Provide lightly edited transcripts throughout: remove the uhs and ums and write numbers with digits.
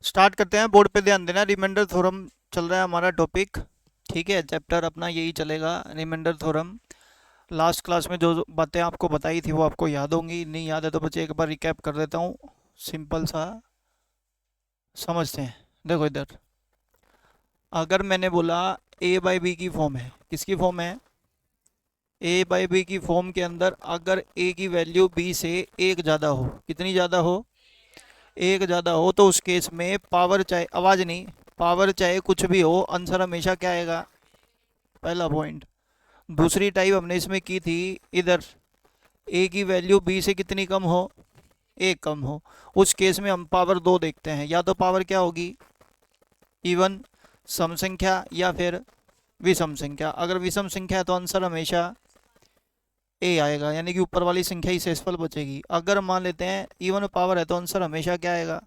Start करते हैं। Board पे ध्यान देना, रिमाइंडर थ्योरम चल रहा है हमारा टॉपिक। ठीक है, चैप्टर अपना यही चलेगा, रिमाइंडर थ्योरम। लास्ट क्लास में जो जो बातें आपको बताई थी वो आपको याद होंगी, नहीं याद है तो बच्चे एक बार रिकैप कर देता हूँ। सिंपल सा समझते हैं। देखो इधर, अगर मैंने बोला ए बाई बी की फॉर्म है, किसकी फॉर्म है? ए बाई बी की फॉर्म के अंदर अगर ए की वैल्यू बी से एक ज़्यादा हो, कितनी ज़्यादा हो? एक ज़्यादा हो, तो उस केस में पावर चाहे, आवाज़ नहीं, पावर चाहे कुछ भी हो, आंसर हमेशा क्या आएगा? पहला पॉइंट। दूसरी टाइप हमने इसमें की थी, इधर ए की वैल्यू बी से कितनी कम हो? एक कम हो। उस केस में हम पावर दो देखते हैं, या तो पावर क्या होगी? इवन सम संख्या या फिर विषम संख्या। अगर विषम संख्या है तो आंसर हमेशा ए आएगा, यानी कि ऊपर वाली संख्या ही शेषफल बचेगी। अगर मान लेते हैं इवन पावर है तो आंसर हमेशा क्या आएगा?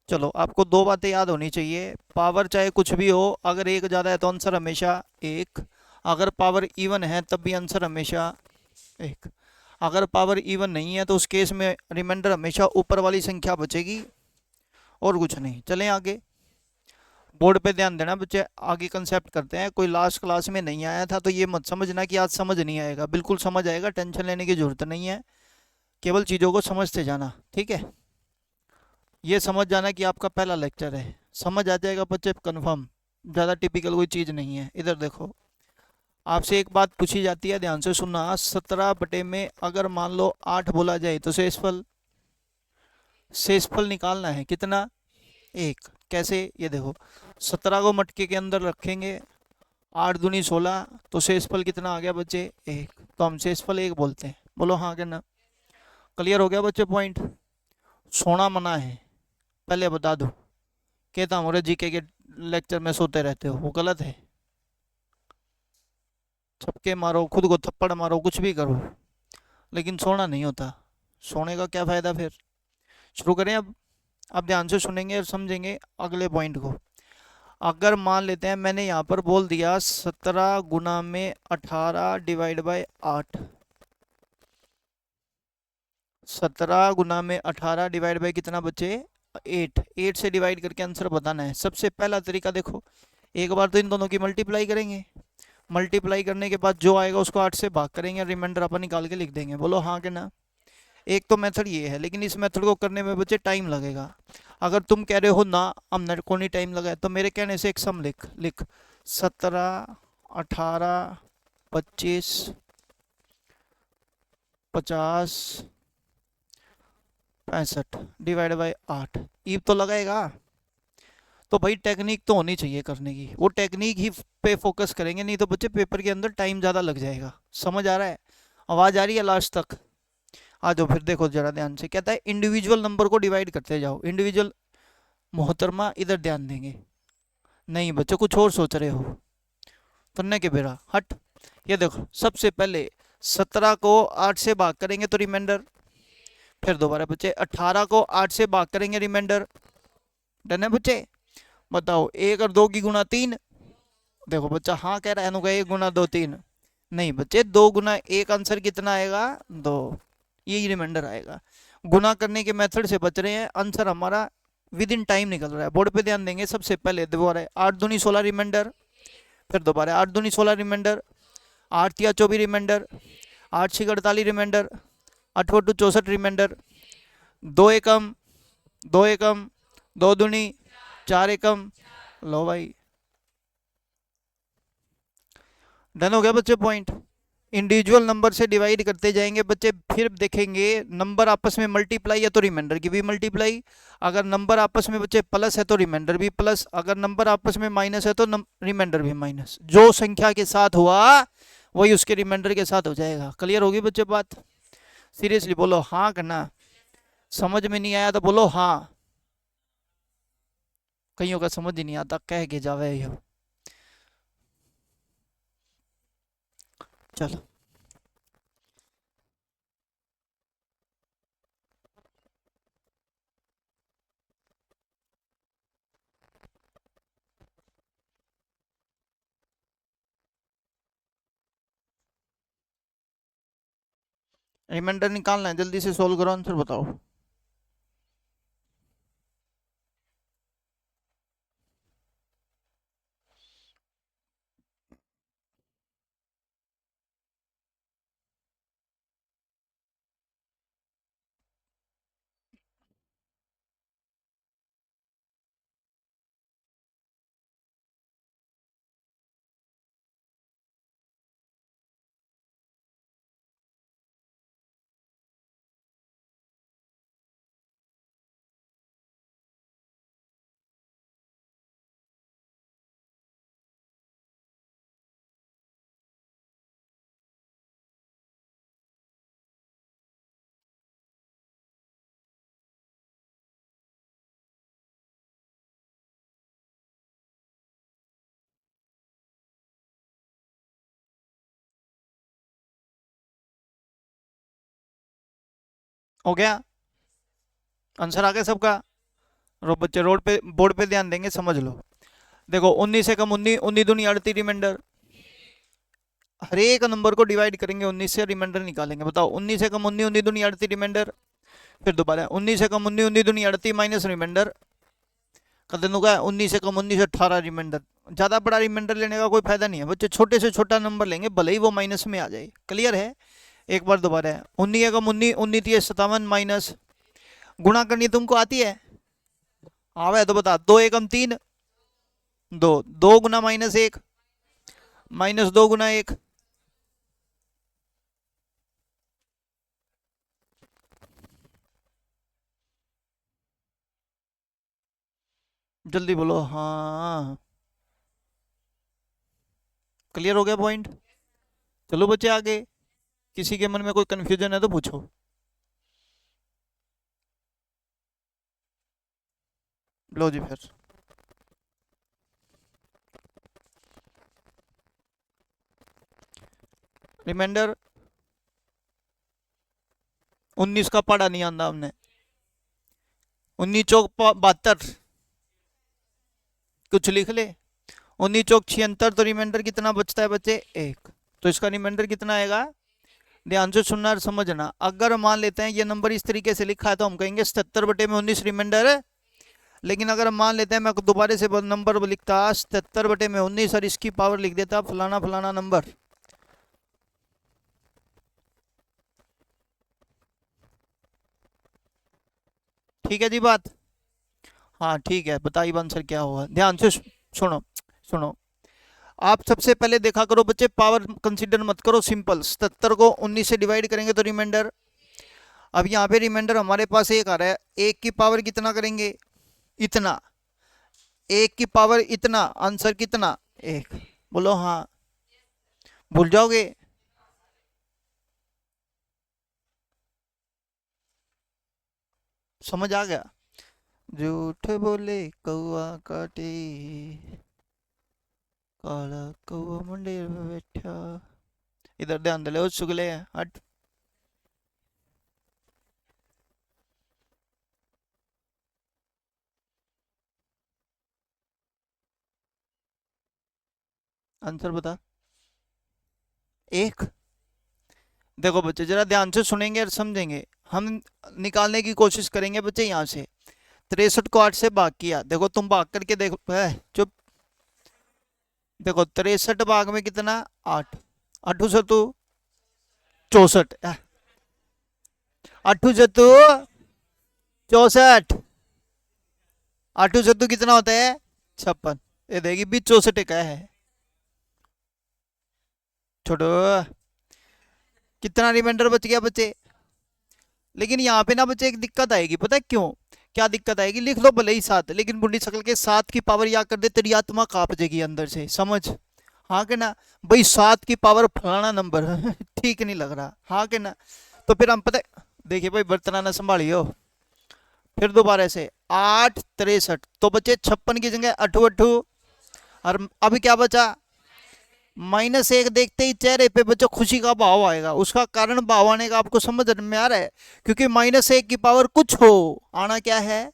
चलो, आपको दो बातें याद होनी चाहिए। पावर चाहे कुछ भी हो, अगर एक ज़्यादा है तो आंसर हमेशा एक। अगर पावर इवन है तब भी आंसर हमेशा एक। अगर पावर इवन नहीं है तो उस केस में रिमाइंडर हमेशा ऊपर वाली संख्या बचेगी और कुछ नहीं। चलें आगे। बोर्ड पे ध्यान देना बच्चे, आगे कंसेप्ट करते हैं। कोई लास्ट क्लास में नहीं आया था तो ये मत समझना कि आज समझ नहीं आएगा, बिल्कुल समझ आएगा, टेंशन लेने की जरूरत नहीं है। केवल चीज़ों को समझते जाना, ठीक है? ये समझ जाना कि आपका पहला लेक्चर है, समझ आ जाएगा बच्चे कंफर्म। ज़्यादा टिपिकल कोई चीज़ नहीं है। इधर देखो, आपसे एक बात पूछी जाती है, ध्यान से सुनना। 17 में अगर मान लो 8 बोला जाए तो शेषफल, शेषफल निकालना है कितना? एक। कैसे? ये देखो, 17 को मटके के अंदर रखेंगे, 8 दूनी 16, तो शेषफल कितना आ गया बच्चे? एक। तो हम शेषफल एक बोलते हैं। बोलो हाँ के ना। क्लियर हो गया बच्चे पॉइंट? सोना मना है, पहले बता दो। कहता हमारे जीके के लेक्चर में सोते रहते हो, वो गलत है। छक्के मारो, खुद को थप्पड़ मारो, कुछ भी करो, लेकिन सोना नहीं होता। सोने का क्या फ़ायदा फिर? शुरू करें अब? आप ध्यान से सुनेंगे और समझेंगे अगले पॉइंट को। अगर मान लेते हैं मैंने यहाँ पर बोल दिया 17 गुना में 18 डिवाइड बाय 8। 17 गुना में 18 डिवाइड बाय कितना बचे? 8। 8 से डिवाइड करके आंसर बताना है। सबसे पहला तरीका देखो, एक बार तो इन दोनों की मल्टीप्लाई करेंगे, मल्टीप्लाई करने के बाद जो आएगा उसको 8 से भाग करेंगे, रिमाइंडर अपन निकाल के लिख देंगे। बोलो हाँ के ना। एक तो मेथड ये है, लेकिन इस मेथड को करने में बच्चे टाइम लगेगा। अगर तुम कह रहे हो ना हम मेरे को नहीं टाइम लगा है, तो मेरे कहने से एक सम लिख लिख 17 18 25 65 डिवाइड बाई 8, ईव तो लगाएगा। तो भाई टेक्निक तो होनी चाहिए करने की, वो टेक्निक ही पे फोकस करेंगे, नहीं तो बच्चे पेपर के अंदर टाइम ज़्यादा लग जाएगा। समझ आ रहा है? आवाज़ आ रही है लास्ट तक? आ जाओ फिर, देखो जरा ध्यान से। कहता है इंडिविजुअल नंबर को डिवाइड करते जाओ। इंडिविजुअल, मोहतरमा इधर ध्यान देंगे। नहीं बच्चे, कुछ और सोच रहे हो, तन्ने के बेरा हट। ये देखो, सबसे पहले 17 को 8 से भाग करेंगे तो रिमाइंडर, फिर दोबारा बच्चे 18 को 8 से भाग करेंगे, रिमाइंडर। डन है बच्चे? बताओ, एक और दो की गुणा 3। देखो बच्चा हाँ कह रहा है, अनुका 1 गुना 2 3। नहीं बच्चे, 2 गुना 1 आंसर कितना आएगा? 2। यही रिमाइंडर आएगा। गुना करने के मेथड से बच रहे हैं, आंसर हमारा विद इन टाइम निकल रहा है। बोर्ड पे ध्यान देंगे। सबसे पहले दोबारा 8 दूनी 16 रिमाइंडर, फिर दोबारा 8 दूनी 16 रिमाइंडर, 8 या 24 रिमाइंडर, 8 6 48 रिमाइंडर, 8 4 64 रिमाइंडर, 2 एकम, 2 एकम, 2 दूनी 4 एकम। लो भाई, डन हो गया बच्चे पॉइंट। इंडिविजुअल नंबर से डिवाइड करते जाएंगे बच्चे, फिर देखेंगे नंबर आपस में मल्टीप्लाई है तो रिमाइंडर की भी मल्टीप्लाई। अगर नंबर आपस में बच्चे प्लस है तो रिमाइंडर भी प्लस। अगर नंबर आपस में माइनस है तो रिमाइंडर भी माइनस। जो संख्या के साथ हुआ वही उसके रिमाइंडर के साथ हो जाएगा। क्लियर होगी बच्चे बात? सीरियसली बोलो हाँ करना। समझ में नहीं आया तो बोलो हाँ। कईयों का समझ ही नहीं आता, कह के जावे ये। चलो, रिमाइंडर निकालना है, जल्दी से सोल्व करो, आंसर बताओ। हो गया? आंसर आ गया सबका? रो बच्चे रोड पे बोर्ड पे ध्यान देंगे, समझ लो। देखो 19 से कम 19, 19 दूनी 38 रिमाइंडर। हर एक नंबर को डिवाइड करेंगे 19 से, रिमाइंडर निकालेंगे। बताओ 19 से कम 19, 19 दूनी 38 रिमाइंडर। फिर दोबारा 19 से कम 19, 19 दूनी 38 माइनस रिमाइंडर। कर दूंगा 19 से कम 19, 18 रिमाइंडर। ज्यादा बड़ा रिमाइंडर लेने का कोई फायदा नहीं है बच्चे, छोटे से छोटा नंबर लेंगे, भले ही वो माइनस में आ जाए। क्लियर है? एक बार दोबारा है, 19 से कम 19, 19 थी 57 माइनस। गुणा करनी तुमको आती है? आवे तो बता। 2 एकम 3, 2, 2 गुना माइनस 1, माइनस 2 गुना 1। जल्दी बोलो हाँ। क्लियर हो गया पॉइंट? चलो बच्चे आगे। किसी के मन में कोई कंफ्यूजन है तो पूछो। लो जी फिर। रिमाइंडर 19 का पढ़ा नहीं आंदा हमने। 19 चौक 72, कुछ लिख ले। 19 चौक 76, तो रिमाइंडर कितना बचता है बच्चे? 1। तो इसका रिमाइंडर कितना आएगा? ध्यान से सुनना और समझना। अगर मान लेते हैं ये नंबर इस तरीके से लिखा है तो हम कहेंगे 77 बटे में 19 रिमाइंडर है। लेकिन अगर मान लेते हैं मैं दोबारा से नंबर लिखता 77 बटे में 19 और इसकी पावर लिख देता फलाना फलाना नंबर। ठीक है जी बात? हाँ ठीक है, बताइए आंसर क्या होगा। ध्यान से सुनो। सुनो, आप सबसे पहले देखा करो बच्चे, पावर कंसीडर मत करो, सिंपल 77 को 19 से डिवाइड करेंगे तो रिमाइंडर। अब यहाँ पे रिमाइंडर हमारे पास एक आ रहा है, एक की पावर कितना करेंगे? इतना। एक की पावर इतना, आंसर कितना? 1। बोलो हाँ। भूल जाओगे? समझ आ गया? झूठ बोले कौआ काटे, काला कौआ मंदिर में बैठा। इधर ध्यान दे लो चुगले हट। आंसर बता। 1। देखो बच्चे जरा ध्यान से सुनेंगे और समझेंगे। हम निकालने की कोशिश करेंगे बच्चे यहाँ से। 63 को 8 से भाग किया, देखो तुम भाग करके देखो, चुप। देखो 63 भाग में कितना? 8। अठू से तू 64, अठू से तू 64, अठू से तू कितना होता है? 56। ये देगी भी 64 का है। छोड़ो। कितना रिमाइंडर बच गया बच्चे? लेकिन यहाँ पे ना बच्चे एक दिक्कत आएगी, पता है क्यों? क्या दिक्कत आएगी? लिख लो भले ही 7, लेकिन बुढ़ी शक्ल के 7 की पावर या कर दे तेरी आत्मा कांप जाएगी अंदर से, समझ? हाँ के ना? भाई 7 की पावर फलाना नंबर ठीक नहीं लग रहा, हाँ के ना? तो फिर हम पता देखिए भाई, बर्तना संभालियो। फिर दोबारा से 8 63, तो बच्चे 56 की जगह अठू अठू। और अभी क्या बचा? -1 देखते ही चेहरे पे बच्चों खुशी का भाव आएगा। उसका कारण भाव आने का आपको समझ में आ रहा है? क्योंकि -1 की पावर कुछ हो, आना क्या है?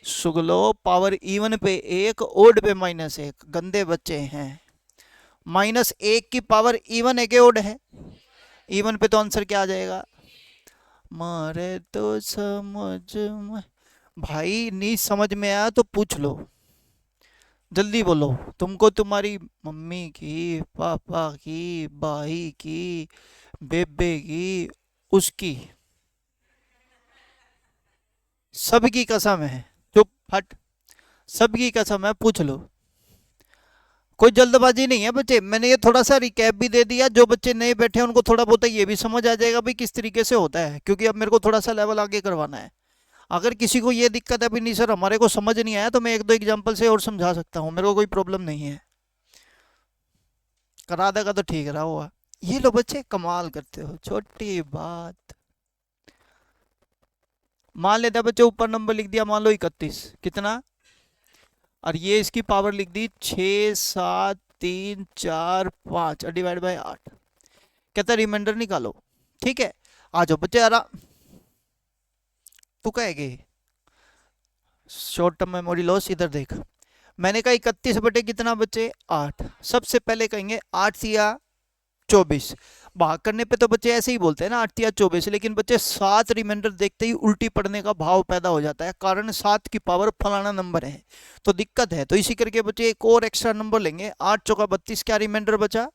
सुगलो पावर इवन पे 1, ओड पे -1। गंदे बच्चे हैं। -1 की पावर इवन है कि ओड है? इवन पे तो आंसर क्या आ जाएगा? मारे तो समझ में। भाई नहीं समझ में आया तो पूछ लो, जल्दी बोलो। तुमको तुम्हारी मम्मी की, पापा की, भाई की, बेबे की, उसकी, सबकी कसम है। चुप हट। सबकी कसम है, पूछ लो। कोई जल्दबाजी नहीं है बच्चे, मैंने ये थोड़ा सा रिकैप भी दे दिया। जो बच्चे नए बैठे हैं उनको थोड़ा बहुत ये भी समझ आ जाएगा भाई किस तरीके से होता है, क्योंकि अब मेरे को थोड़ा सा लेवल आगे करवाना है। अगर किसी को ये दिक्कत है भी नहीं सर हमारे को समझ नहीं आया, तो मैं एक दो एग्जांपल से और समझा सकता हूँ, मेरे को कोई प्रॉब्लम नहीं है। करा देगा तो ठीक रहा हुआ। ये लो बच्चे कमाल करते हो, छोटी बात। मान लेते हैं बच्चे ऊपर नंबर लिख दिया, मान लो 31, कितना? और ये इसकी पावर लिख दी 6 7 3 4 5 डिवाइड बाय 8। कहता है रिमाइंडर निकालो। ठीक है, आ जाओ बच्चे आराम। तू कहेगी शॉर्ट टर्म मेमोरी लॉस। इधर देख, मैंने कहा 31 बटे कितना बचे 8। सबसे पहले कहेंगे 8 या 24। भाग करने पे तो बच्चे ऐसे ही बोलते हैं ना 8 या 24, लेकिन बच्चे 7 रिमाइंडर देखते ही उल्टी पड़ने का भाव पैदा हो जाता है, कारण 7 की पावर फलाना नंबर है तो दिक्कत है। तो इसी करके बच्चे एक और एक्स्ट्रा नंबर लेंगे। 8 चौका 32, क्या रिमाइंडर बचा।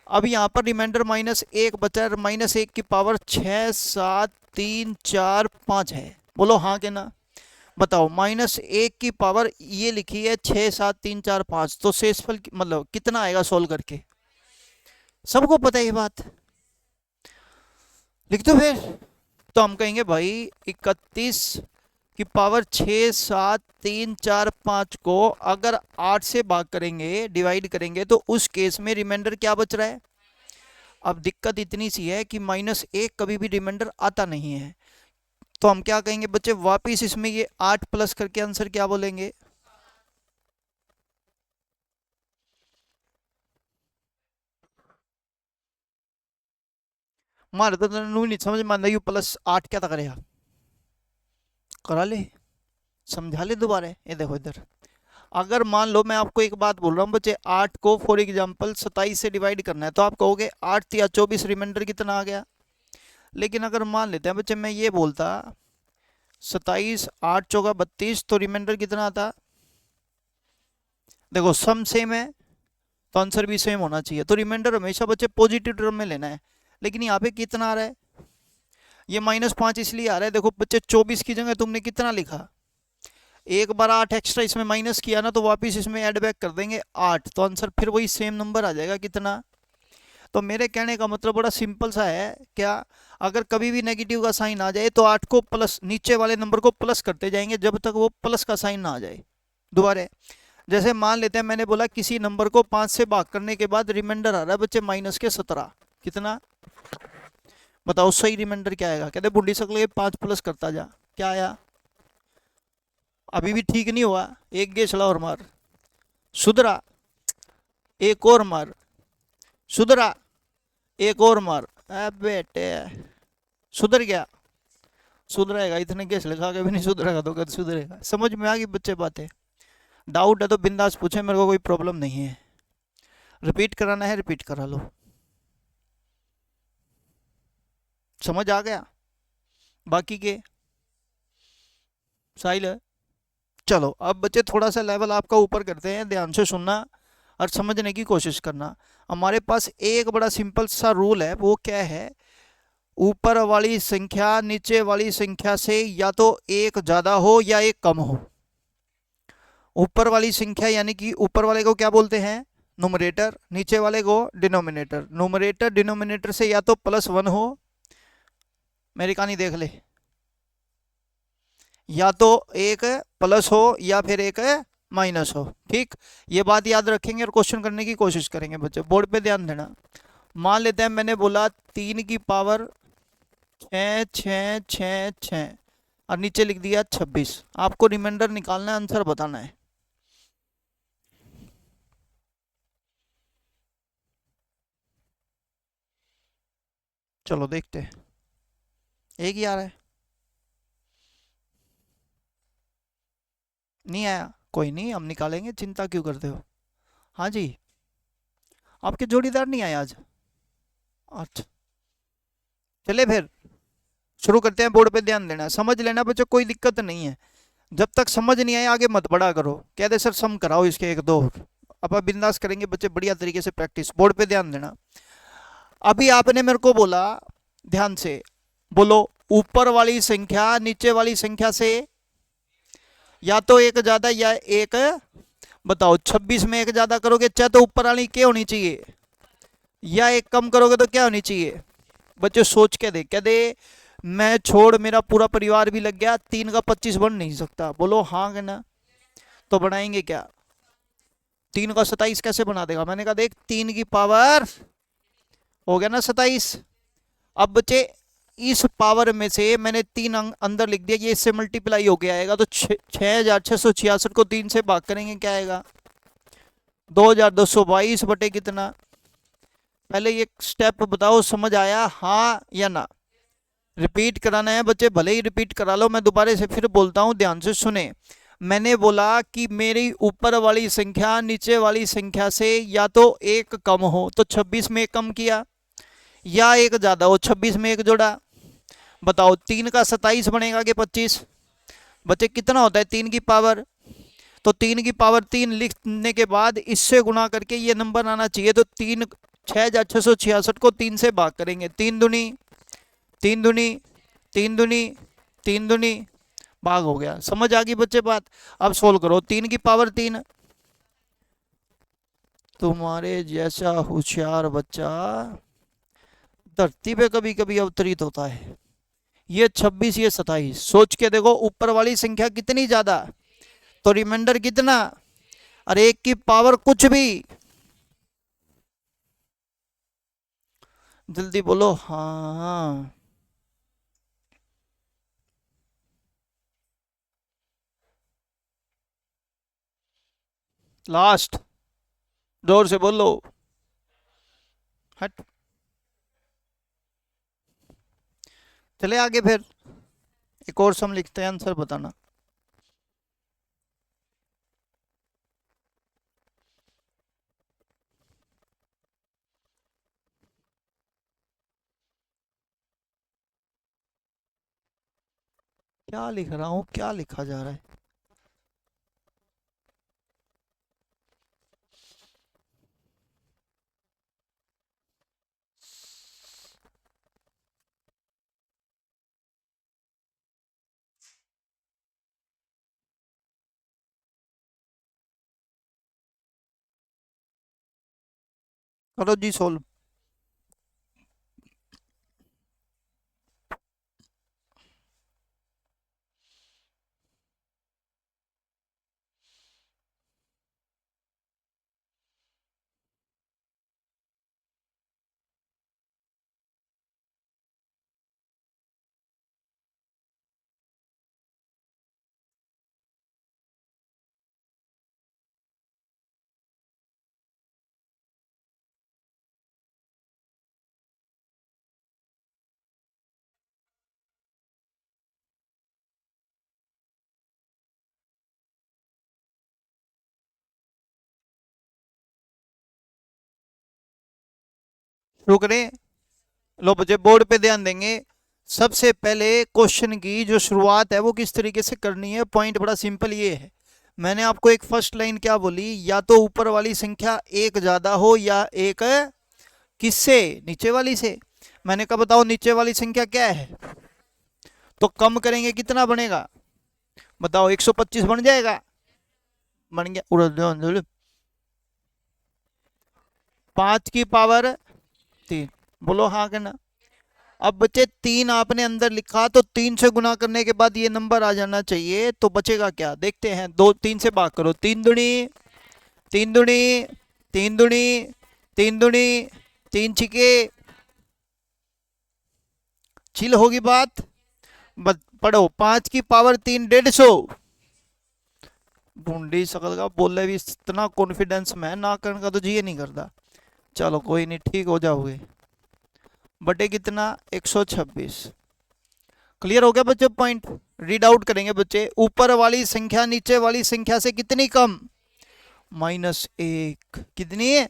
अब यहाँ पर रिमाइंडर -1 बचा, -1 की पावर 6 7 3 4 5 है। बोलो हाँ के ना। बताओ -1 की पावर ये लिखी है 6 7 3 4 5, तो शेषफल मतलब कितना आएगा सोल्व करके। सबको पता है ये बात, लिख दो फिर। तो हम कहेंगे भाई 31 की पावर 6 7 3 4 5 को अगर 8 से भाग करेंगे, डिवाइड करेंगे, तो उस केस में रिमाइंडर क्या बच रहा है। अब दिक्कत इतनी सी है कि -1 कभी भी रिमाइंडर आता नहीं है, तो हम क्या कहेंगे बच्चे, वापिस इसमें ये 8 प्लस करके आंसर क्या बोलेंगे। मारे तो नहीं समझ में यू +8 क्या था करेगा, करा ले, समझा ले दोबारा। ये देखो इधर, अगर मान लो मैं आपको एक बात बोल रहा हूँ बच्चे, 8 को फॉर एग्जांपल 27 से डिवाइड करना है, तो आप कहोगे 8 या 24 रिमाइंडर कितना आ गया। लेकिन अगर मान लेते हैं बच्चे मैं ये बोलता 27 8 चौका 32, तो रिमाइंडर कितना आता। देखो सम सेम है तो आंसर भी सेम होना चाहिए, तो रिमाइंडर हमेशा बच्चे पॉजिटिव टर्म में लेना है। लेकिन यहाँ पे कितना आ रहा है, ये -5 इसलिए आ रहा है। देखो बच्चे 24 की जगह तुमने कितना लिखा, एक बार 8 एक्स्ट्रा इसमें माइनस किया ना, तो वापस इसमें ऐड बैक कर देंगे 8, तो आंसर फिर वही सेम नंबर आ जाएगा कितना। तो मेरे कहने का मतलब बड़ा सिंपल सा है क्या, अगर कभी भी नेगेटिव का साइन आ जाए तो 8 को प्लस, नीचे वाले नंबर को प्लस करते जाएंगे जब तक वो प्लस का साइन ना आ जाए। दोबारा जैसे मान लेते हैं मैंने बोला किसी नंबर को 5 से भाग करने के बाद रिमाइंडर आ रहा है बच्चे -17, कितना। बताओ सही रिमाइंडर क्या आएगा। कहते बूढ़ी शक्ल 5 प्लस करता जा, क्या आया। अभी भी ठीक नहीं हुआ, एक गेसला और मार, सुधरा, एक और मार, सुधरा, एक और मार। बेटे सुधर गया, सुधरेगा, इतने गेस लगा के भी नहीं सुधरेगा तो कद सुधरेगा। समझ में आ गई बच्चे बातें। डाउट है तो बिंदास पूछे, मेरे को कोई प्रॉब्लम नहीं है। रिपीट कराना है रिपीट करा लो। समझ आ गया बाकी के साहिल है। चलो अब बच्चे थोड़ा सा लेवल आपका ऊपर करते हैं, ध्यान से सुनना और समझने की कोशिश करना। हमारे पास एक बड़ा सिंपल सा रूल है, वो क्या है, ऊपर वाली संख्या नीचे वाली संख्या से या तो एक ज़्यादा हो या एक कम हो। ऊपर वाली संख्या यानी कि ऊपर वाले को क्या बोलते हैं, न्यूमरेटर, नीचे वाले को डिनोमिनेटर। न्यूमरेटर डिनोमिनेटर से या तो +1 हो, मेरी कहानी देख ले, या तो एक प्लस हो या फिर एक माइनस हो। ठीक, ये बात याद रखेंगे और क्वेश्चन करने की कोशिश करेंगे बच्चे, बोर्ड पे ध्यान देना। मान लेते हैं मैंने बोला 3 की पावर 6 6 6 6 और नीचे लिख दिया 26। आपको रिमाइंडर निकालना है, आंसर बताना है। चलो देखते हैं, एक ही आ रहा है, नहीं आया कोई नहीं, हम निकालेंगे, चिंता क्यों करते हो। हाँ जी, आपके जोड़ीदार नहीं आए आज। अच्छा चले फिर शुरू करते हैं। बोर्ड पे ध्यान देना, समझ लेना बच्चों, कोई दिक्कत नहीं है। जब तक समझ नहीं आए आगे मत बढ़ा करो, कह दे सर सम कराओ इसके एक दो, अब बिंदास करेंगे बच्चे बढ़िया तरीके से प्रैक्टिस। बोर्ड पे ध्यान देना। अभी आपने मेरे को बोला, ध्यान से बोलो, ऊपर वाली संख्या नीचे वाली संख्या से या तो एक ज्यादा या एक, बताओ 26 में एक ज्यादा करोगे चाहे तो ऊपर वाली क्या होनी चाहिए, या एक कम करोगे तो क्या होनी चाहिए। बच्चे सोच के दे, कह दे मैं छोड़ मेरा पूरा परिवार भी लग गया, 3 का 25 बन नहीं सकता। बोलो हाँ कहना, तो बनाएंगे क्या, 3 का 27 कैसे बना देगा। मैंने कहा देख 3 की पावर हो गया ना 27। अब बच्चे इस पावर में से मैंने 3 अंदर लिख दिया, ये इससे मल्टीप्लाई हो गया आएगा, तो 6666 को 3 से भाग करेंगे क्या आएगा, 2222 बटे कितना। पहले ये स्टेप बताओ, समझ आया हाँ या ना। रिपीट कराना है बच्चे, भले ही रिपीट करा लो, मैं दोबारा से फिर बोलता हूँ, ध्यान से सुने। मैंने बोला कि मेरी ऊपर वाली संख्या नीचे वाली संख्या से या तो एक कम हो, तो 26 में एक कम किया, या एक ज्यादा हो, 26 में एक जोड़ा। बताओ 3 का 27 बनेगा कि 25? बच्चे कितना होता है 3 की पावर? तो 3 की पावर 3 लिखने के बाद इससे गुणा करके ये नंबर आना चाहिए। तो 6,666 को 3 से भाग करेंगे, 3 दूनी 3 दूनी 3 दूनी 3 दूनी, भाग हो गया। समझ आ गई बच्चे बात? अब सोल्व करो, 3 की पावर 3। तुम्हारे जैसा होशियार बच्चा धरती पे कभी कभी अवतरित होता है। ये 26, ये 27, सोच के देखो ऊपर वाली संख्या कितनी ज्यादा, तो रिमाइंडर कितना? और 1 की पावर कुछ भी। जल्दी बोलो हाँ। लास्ट, जोर से बोलो। हट, चले आगे फिर। एक और सम लिखते हैं, आंसर बताना। क्या लिख रहा हूँ, क्या लिखा जा रहा है? करो जी सोल्व। शुरू करें? लो बच्चे बोर्ड पे ध्यान देंगे। सबसे पहले क्वेश्चन की जो शुरुआत है वो किस तरीके से करनी है, पॉइंट बड़ा सिंपल ये है। मैंने आपको एक फर्स्ट लाइन क्या बोली, या तो ऊपर वाली संख्या एक ज्यादा हो या एक किससे, नीचे वाली से। मैंने कहा बताओ नीचे वाली संख्या क्या है, तो कम करेंगे कितना बनेगा? बताओ 125 बन जाएगा। बन गया, उड़ 5 की पावर 3। बोलो हाँ के ना। अब बच्चे 3 आपने अंदर लिखा, तो 3 से गुना करने के बाद ये नंबर आ जाना चाहिए, तो बचेगा क्या देखते हैं। 3 से भाग करो, 3 दूनी 3 दूनी 3 दूनी 3 दूनी 3 छिके छिल होगी बात। पढ़ो 5 की पावर 3 150। ढूंढी शकल का बोले भी इतना कॉन्फिडेंस में ना करने का तो जी नहीं करता। चलो कोई नहीं, ठीक हो जाओगे। बटे कितना, 126। क्लियर हो गया बच्चे पॉइंट? रीड आउट करेंगे बच्चे, ऊपर वाली संख्या नीचे वाली संख्या से कितनी कम? -1। कितनी है?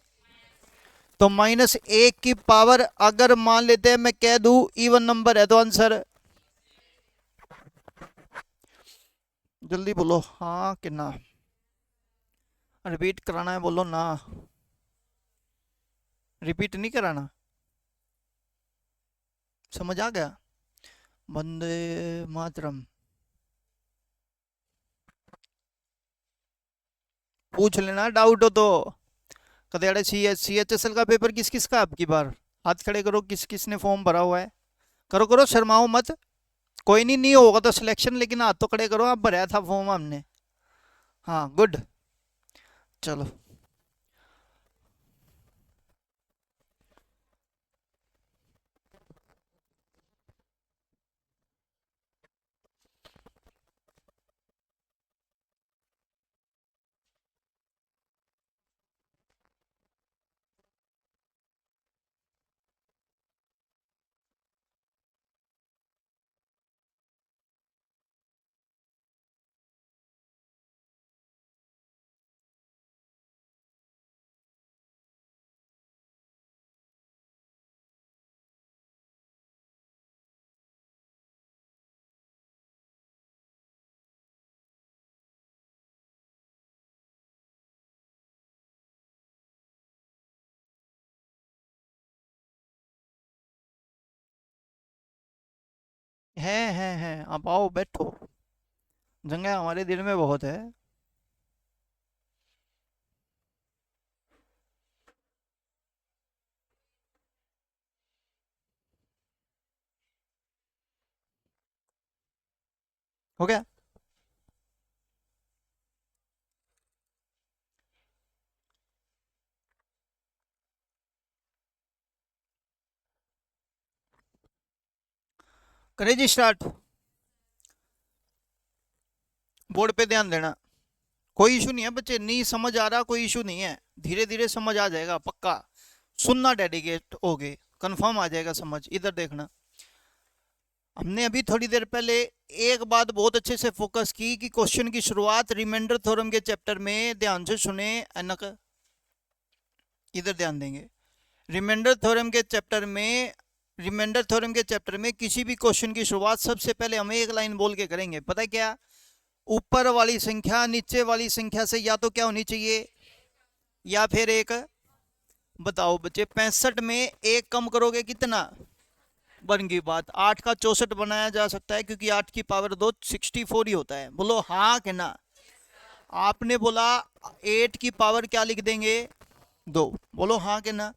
तो -1 की पावर अगर मान लेते हैं मैं कह दूं इवन नंबर है, तो आंसर जल्दी बोलो हाँ कि ना। रिपीट कराना है बोलो ना। रिपीट नहीं कराना। समझ आ गया? वंदे मातरम। पूछ लेना डाउट हो तो। कदेड़े CHSL का पेपर किस किस का आपकी बार? हाथ खड़े करो, किस किस ने फॉर्म भरा हुआ है। करो करो, शर्माओ मत। कोई नहीं, नहीं होगा तो सिलेक्शन, लेकिन हाथ तो खड़े करो, आप भरा था फॉर्म हमने। हाँ गुड। चलो। है, आप आओ बैठो। जगह हमारे दिल में बहुत है। हो गया। करें जी स्टार्ट। बोर्ड पे ध्यान देना। कोई इशू नहीं है बच्चे, नहीं समझ आ रहा कोई इशू नहीं है, धीरे धीरे समझ आ जाएगा पक्का। सुनना डेडिकेट हो गए, कंफर्म आ जाएगा समझ। इधर देखना, हमने अभी थोड़ी देर पहले एक बात बहुत अच्छे से फोकस की कि क्वेश्चन की शुरुआत रिमाइंडर थ्योरम के चैप्टर में, ध्यान से सुने अनक, इधर ध्यान देंगे। रिमाइंडर थ्योरम के चैप्टर में, रिमाइंडर थ्योरम के चैप्टर में किसी भी क्वेश्चन की शुरुआत सबसे पहले हम एक लाइन बोल के करेंगे, पता है क्या? ऊपर वाली संख्या नीचे वाली संख्या से या तो क्या होनी चाहिए, या फिर एक। बताओ बच्चे, 65 में एक कम करोगे कितना? बन गई बात। 8 का 64 बनाया जा सकता है क्योंकि 8 की पावर 2 64 ही होता है। बोलो हाँ कि ना? आपने बोला 8 की पावर क्या लिख देंगे? 2। बोलो हाँ कि ना?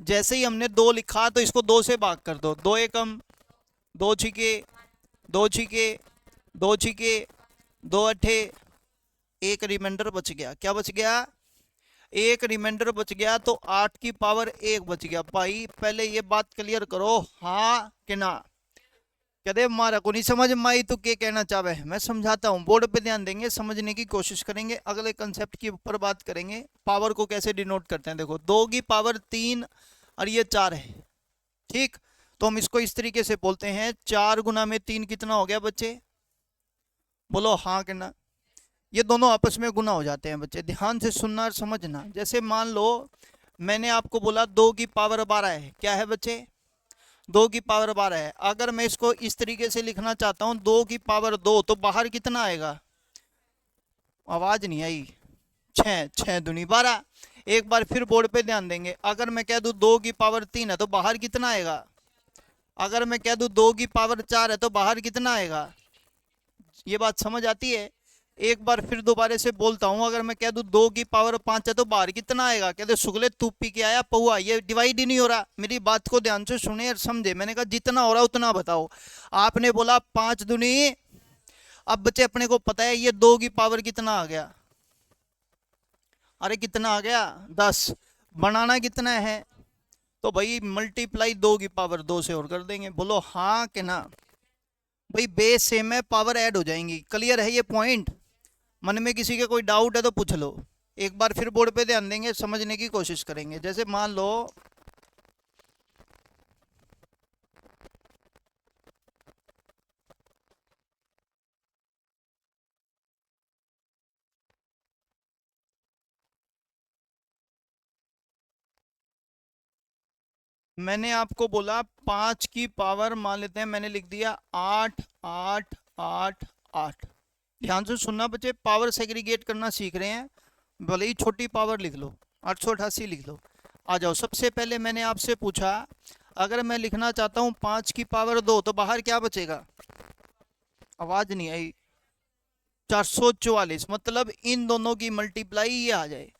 जैसे ही हमने 2 लिखा तो इसको 2 से भाग कर दो। 2 एकम, 2 छिके, 2 छिके, 2 छिके, 2 अठे, एक रिमाइंडर बच गया। क्या बच गया? एक रिमाइंडर बच गया, तो 8 की पावर 1 बच गया। भाई पहले ये बात क्लियर करो, हाँ कि ना? कहते मारा को नहीं समझ माई तो क्या कहना चाहे, मैं समझाता हूँ। बोर्ड पे ध्यान देंगे, समझने की कोशिश करेंगे, अगले कंसेप्ट के ऊपर बात करेंगे। पावर को कैसे डिनोट करते हैं, देखो 2 की पावर 3 और ये 4 है, ठीक। तो हम इसको इस तरीके से बोलते हैं, 4 गुना में 3 कितना हो गया बच्चे? बोलो हाँ कि ना? ये दोनों आपस में गुना हो जाते हैं बच्चे, ध्यान से सुनना और समझना। जैसे मान लो मैंने आपको बोला 2 की पावर 12 है, क्या है बच्चे? 2 की पावर 12 है। अगर मैं इसको इस तरीके से लिखना चाहता हूँ 2 की पावर 2, तो बाहर कितना आएगा? आवाज नहीं आई। 6, 6 दूनी 12। एक बार फिर बोर्ड पे ध्यान देंगे, अगर मैं कह दूं 2 की पावर 3 है तो बाहर कितना आएगा? अगर मैं कह दूं 2 की पावर 4 है तो बाहर कितना आएगा? ये बात समझ आती है? एक बार फिर दोबारा से बोलता हूं, अगर मैं कह दूं 2 की पावर 5 है तो बाहर कितना आएगा? कहते सुगले तू पी के आया पौआ, ये डिवाइड ही नहीं हो रहा। मेरी बात को ध्यान से सुने और समझे, मैंने कहा जितना हो रहा उतना बताओ। आपने बोला 5 दूनी, अब बच्चे अपने को पता है ये 2 की पावर कितना आ गया? अरे कितना आ गया? 10। बनाना कितना है? तो भाई मल्टीप्लाई 2 की पावर 2 से और कर देंगे। बोलो हाँ कि ना? भाई बेस सेम है, पावर ऐड हो जाएंगी। क्लियर है ये पॉइंट? मन में किसी के कोई डाउट है तो पूछ लो। एक बार फिर बोर्ड पे ध्यान देंगे, समझने की कोशिश करेंगे। जैसे मान लो मैंने आपको बोला 5 की पावर, मान लेते हैं मैंने लिख दिया 8 8 8 8। ध्यान से सुनना बच्चे, पावर सेग्रीगेट करना सीख रहे हैं, भले ही छोटी पावर लिख लो, 888 लिख लो। आ जाओ, सबसे पहले मैंने आपसे पूछा, अगर मैं लिखना चाहता हूँ 5 की पावर 2 तो बाहर क्या बचेगा? आवाज नहीं आई। 444, मतलब इन दोनों की मल्टीप्लाई ये आ जाए।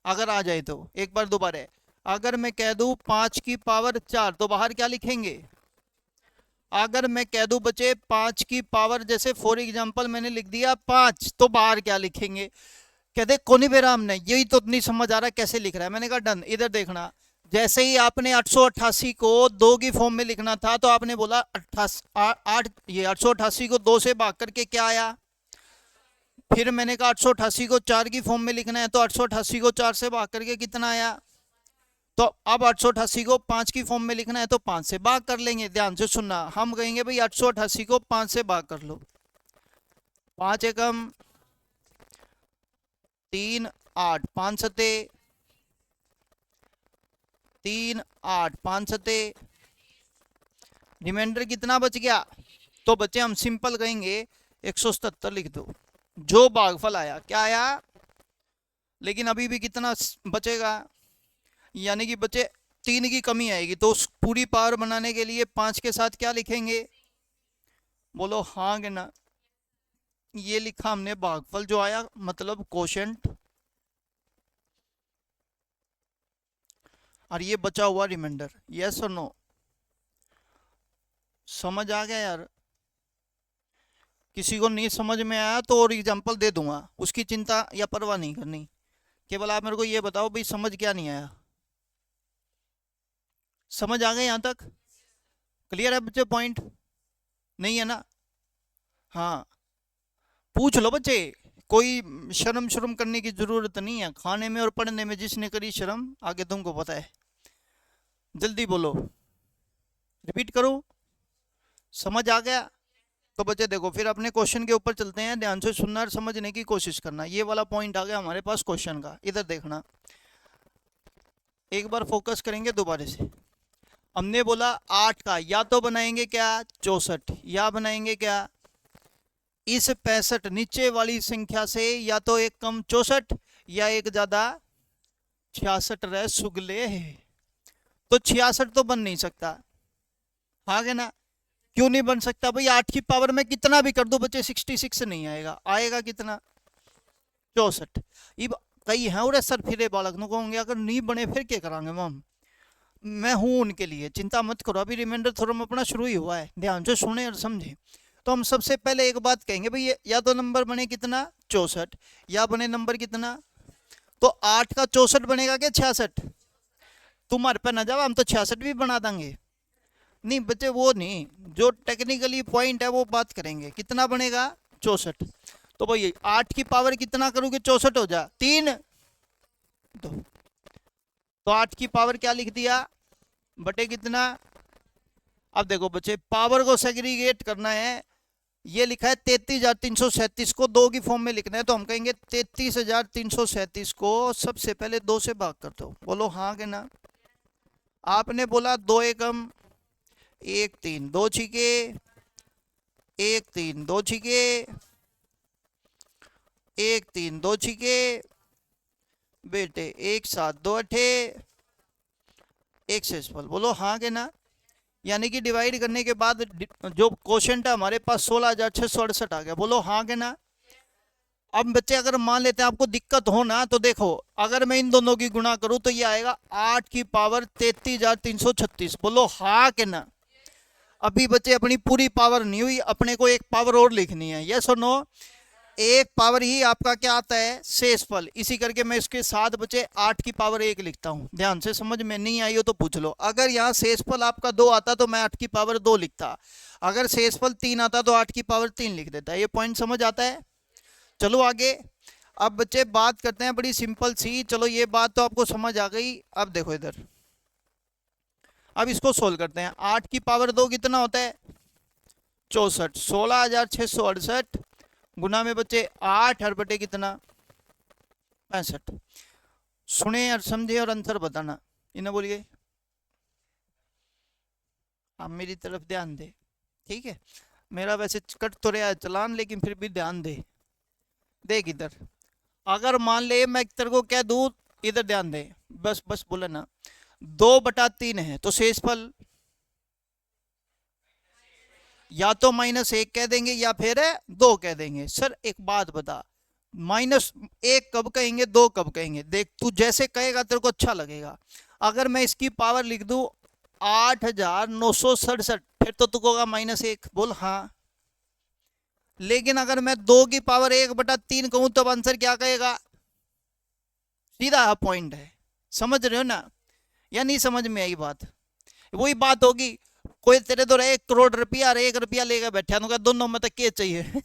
अगर आ जाए तो एक बार दोबारा, अगर मैं कह दूं 5 की पावर 4 तो बाहर क्या लिखेंगे? अगर मैं कह दूं बच्चे 5 की पावर, जैसे फॉर एग्जांपल मैंने लिख दिया 5, तो बाहर क्या लिखेंगे? कहते कोनी बेराम ने यही तो नहीं समझ आ रहा कैसे लिख रहा है। मैंने कहा डन। इधर देखना, जैसे ही आपने 888 को 2 की फॉर्म में लिखना था तो आपने बोला 8 ये 888 को 2 से भाग करके क्या आया? फिर मैंने कहा 888 को 4 की फॉर्म में लिखना है तो 888 को 4 से भाग करके कितना आया? तो अब 888 को 5 की फॉर्म में लिखना है तो 5 से भाग कर लेंगे। ध्यान से सुनना, हम कहेंगे भाई 888 को 5 से भाग कर लो। 5 एकम 3 8, 5 सते 3 8, 5 सते, रिमाइंडर कितना बच गया? तो बच्चे हम सिंपल कहेंगे 177 लिख दो। जो भागफल आया क्या आया? लेकिन अभी भी कितना बचेगा? यानी कि बच्चे 3 की कमी आएगी, तो उस पूरी पावर बनाने के लिए 5 के साथ क्या लिखेंगे? बोलो हाँ कि ना। ये लिखा हमने भागफल जो आया मतलब कोशेंट, और ये बचा हुआ रिमाइंडर। यस और नो, समझ आ गया यार? किसी को नहीं समझ में आया तो और एग्जांपल दे दूंगा, उसकी चिंता या परवाह नहीं करनी। केवल आप मेरे को ये बताओ भाई समझ क्या नहीं आया। समझ आ गए यहाँ तक? क्लियर है बच्चे? पॉइंट नहीं है ना? हाँ, पूछ लो बच्चे, कोई शर्म शर्म करने की जरूरत नहीं है। खाने में और पढ़ने में जिसने करी शर्म, आगे तुमको पता है। जल्दी बोलो, रिपीट करो। समझ आ गया? तो बच्चे देखो, फिर अपने क्वेश्चन के ऊपर चलते हैं। ध्यान से सुनना और समझने की कोशिश करना। ये वाला पॉइंट आ गया हमारे पास क्वेश्चन का, इधर देखना। एक बार फोकस करेंगे दोबारा से। हमने बोला 8 का या तो बनाएंगे क्या 64, या बनाएंगे क्या इस 65 नीचे वाली संख्या से, या तो एक कम 64 या एक ज्यादा 66 रह सुगले। तो 66 तो बन नहीं सकता, हाँ क्या ना? क्यों नहीं बन सकता भाई? 8 की पावर में कितना भी कर दो बच्चे 66 नहीं आएगा। आएगा कितना? 64। अब कई हैं और सर फिरे बालक नु कहोगे अगर नहीं बने फिर क्या करांगे मैम? मैं हूं उनके लिए, चिंता मत करो। अभी रिमाइंडर थ्योरम अपना शुरू ही हुआ है, ध्यान से सुने और समझे। तो हम सबसे पहले एक बात कहेंगे भाई, या तो नंबर बने कितना 64, या बने नंबर कितना। तो 8 का 64 बनेगा क्या 66? तुम्हारे पे ना जाओ, हम तो 66 भी बना देंगे। नहीं बच्चे वो नहीं, जो टेक्निकली पॉइंट है वो बात करेंगे। कितना बनेगा 64। तो भाई 8 की पावर कितना करोगे 64 हो जा 3 2। तो 8 की पावर क्या लिख दिया बटे कितना। अब देखो बच्चे, पावर को सेग्रीगेट करना है। ये लिखा है 33,337 को 2 की फॉर्म में लिखना है, तो हम कहेंगे 33,337 को सबसे पहले 2 से भाग कर दो। बोलो हाँ के ना? आपने बोला 2 एकम 1 3 2 छिके 1 3 2 छिके 1 3 2 छिके बेटे 1 7 2 अठे 1 सेसफल। बोलो हाँ के ना? यानी कि डिवाइड करने के बाद जो क्वोशंट है हमारे पास 16,668 आ गया। बोलो हाँ के ना? अब बच्चे अगर मान लेते हैं आपको दिक्कत हो ना, तो देखो अगर मैं इन दोनों की गुणा करूं तो ये आएगा 8 की पावर 33,336। बोलो हाँ के ना? अभी बच्चे अपनी पूरी पावर नहीं हुई, अपने को एक पावर और लिखनी है। यस और नो? एक पावर ही आपका क्या आता है शेषफल। इसी करके मैं इसके साथ बच्चे 8 की पावर 1 लिखता हूं। ध्यान से समझ में नहीं आई हो तो पूछ लो। अगर यहाँ शेषफल आपका 2 आता तो मैं 8 की पावर 2 लिखता, अगर शेषफल 3 आता तो 8 की पावर 3 लिख देता। ये पॉइंट समझ आता है? चलो आगे। अब बच्चे बात करते हैं बड़ी सिंपल सी। चलो ये बात तो आपको समझ आ गई। अब देखो इधर, अब इसको सोल्व करते हैं। 8 की पावर 2 कितना होता है 64। 16,668 गुना में बच्चे 8 हर बटे कितना 65। सुने और समझे और आंसर बताना। इन्हें बोलिए, आप मेरी तरफ ध्यान दे, ठीक है? मेरा वैसे कट तो रहा है चलान, लेकिन फिर भी ध्यान दे। देख इधर, अगर मान ले मैं तेरे को कह दूं, इधर ध्यान दे, बस बस बोले ना 2/3 है तो शेषफल या तो -1 कह देंगे या फिर 2 कह देंगे। सर एक बात बता, -1 कब कहेंगे 2 कब कहेंगे? देख तू जैसे कहेगा तेरे को अच्छा लगेगा। अगर मैं इसकी पावर लिख दूं 8,967, फिर तो तू कहोगा -1। बोल हाँ। लेकिन अगर मैं 2 की पावर 1/3 कहूं तो आंसर क्या कहेगा? सीधा पॉइंट है। समझ रहे हो ना? या नहीं समझ में आई बात? वही बात होगी, कोई तेरे तो 1 करोड़ रुपया और 1 रुपया लेकर बैठा, तो दोनों में तक के चाहिए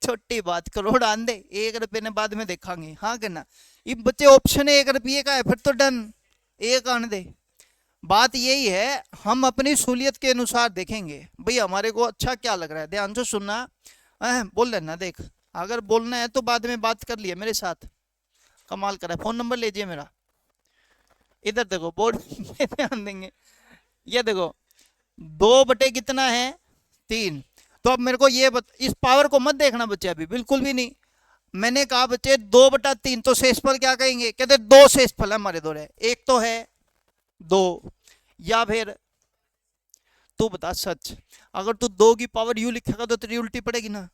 छोटी बात, करोड़ आन दे, 1 रुपये ने बाद में देखांगे। हाँ करना ये बच्चे, ऑप्शन 1 रुपये का है, फिर तो डन, 1 आने दे। बात यही है, हम अपनी सहूलियत के अनुसार देखेंगे भाई हमारे को अच्छा क्या लग रहा है। ध्यान से सुनना, बोल लेना। देख अगर बोलना है तो बाद में बात कर लिया मेरे साथ, कमाल करा। फोन नंबर लीजिए मेरा, इधर देखो बोर्ड में ध्यान देंगे। ये देखो 2 बटे कितना है 3। तो अब मेरे को ये इस पावर को मत देखना बच्चे, अभी बिल्कुल भी नहीं। मैंने कहा बच्चे 2/3, तो शेषफल क्या कहेंगे? कहते 2 शेषफल है हमारे दो, एक तो है 2, या फिर तू बता सच, अगर तू 2 की पावर यू लिखेगा तो तेरी उल्टी पड़ेगी ना?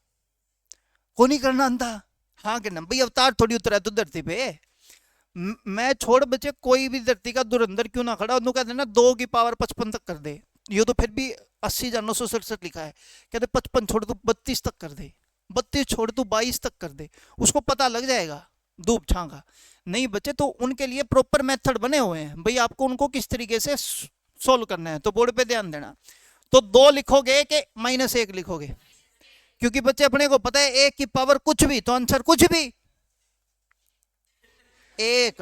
को नहीं करना अंधा? हाँ कि ना भाई, अवतार थोड़ी उतरा तू धरती पे। मैं छोड़ बच्चे, कोई भी धरती का धुरंधर क्यों ना खड़ा, उन्होंने कहते ना 2 की पावर 55 तक कर दे। ये तो फिर भी 80,967 लिखा है, कहते 55 छोड़ तू 32 तक कर दे, 32 छोड़ तू 22 तक कर दे, उसको पता लग जाएगा धूप छां का। नहीं बच्चे, तो उनके लिए प्रॉपर मेथड बने हुए हैं भाई, आपको उनको किस तरीके से सोल्व करना है, तो बोर्ड पे ध्यान देना। तो 2 लिखोगे कि -1 लिखोगे? क्योंकि बच्चे अपने को पता है 1 की पावर कुछ भी, तो आंसर कुछ भी 1।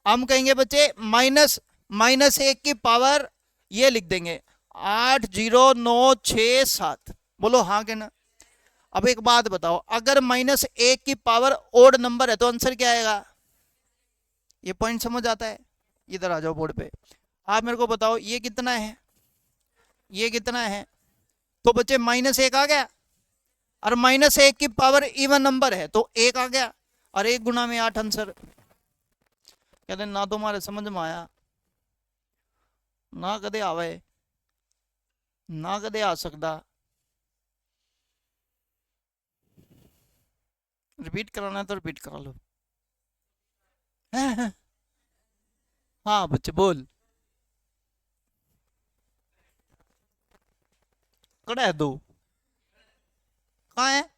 हम कहेंगे बच्चे -1 की पावर ये लिख देंगे 80967। बोलो हाँ के ना? अब एक बात बताओ, अगर -1 की पावर ओड नंबर है तो आंसर क्या आएगा? ये पॉइंट समझ आता है? इधर आ जाओ बोर्ड पे। आप मेरे को बताओ ये कितना है, ये कितना है? तो बच्चे -1 आ गया, और -1 की पावर इवन नंबर है तो 1 आ गया, और 1 गुना में 8 आंसर। कहते ना तुम्हारे समझ में आया ना, कदे आवे ना, कदे आ सकता। रिपीट कराना है तो रिपीट करा लो। हाँ बच्चे बोल। कड़ा है 2 कहाँ है?